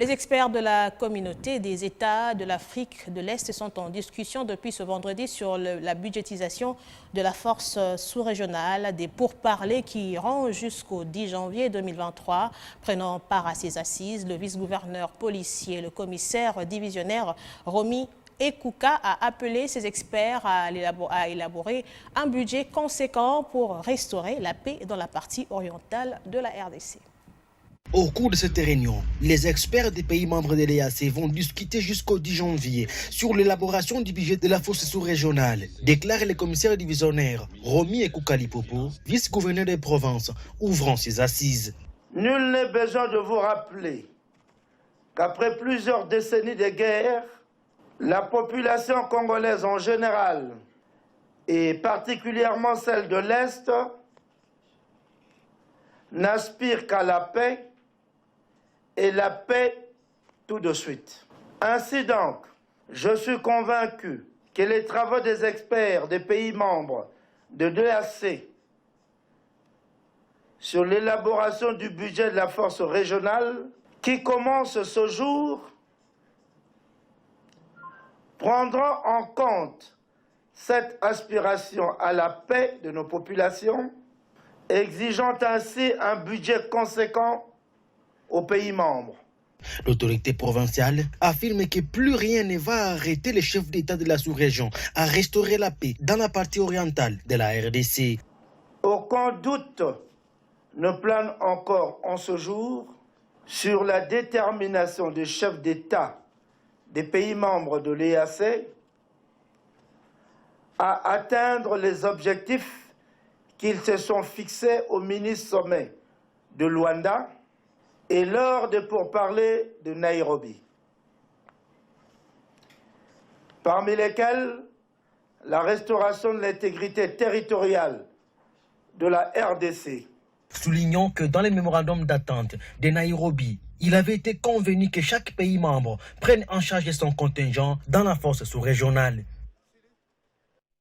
Les experts de la communauté des États de l'Afrique de l'Est sont en discussion depuis ce vendredi sur la budgétisation de la force sous-régionale, des pourparlers qui iront jusqu'au 10 janvier 2023. Prenant part à ces assises, le vice-gouverneur policier, le commissaire divisionnaire Romy Ekouka a appelé ses experts à élaborer un budget conséquent pour restaurer la paix dans la partie orientale de la RDC. Au cours de cette réunion, les experts des pays membres de l'EAC vont discuter jusqu'au 10 janvier sur l'élaboration du budget de la force sous-régionale, déclare le commissaire divisionnaire Romy Ekouka Lipopo, vice-gouverneur des provinces, ouvrant ses assises. Nul n'est besoin de vous rappeler qu'après plusieurs décennies de guerre, la population congolaise en général, et particulièrement celle de l'Est, n'aspire qu'à la paix, et la paix tout de suite. Ainsi donc, je suis convaincu que les travaux des experts des pays membres de l'EAC sur l'élaboration du budget de la force régionale, qui commence ce jour, prendront en compte cette aspiration à la paix de nos populations, exigeant ainsi un budget conséquent aux pays membres. L'autorité provinciale affirme que plus rien ne va arrêter les chefs d'État de la sous-région à restaurer la paix dans la partie orientale de la RDC. Aucun doute ne plane encore en ce jour sur la détermination des chefs d'État des pays membres de l'EAC à atteindre les objectifs qu'ils se sont fixés au mini-sommet de Luanda et lors des pourparlers de Nairobi, parmi lesquels la restauration de l'intégrité territoriale de la RDC. Soulignons que dans les mémorandums d'attente de Nairobi, il avait été convenu que chaque pays membre prenne en charge son contingent dans la force sous-régionale.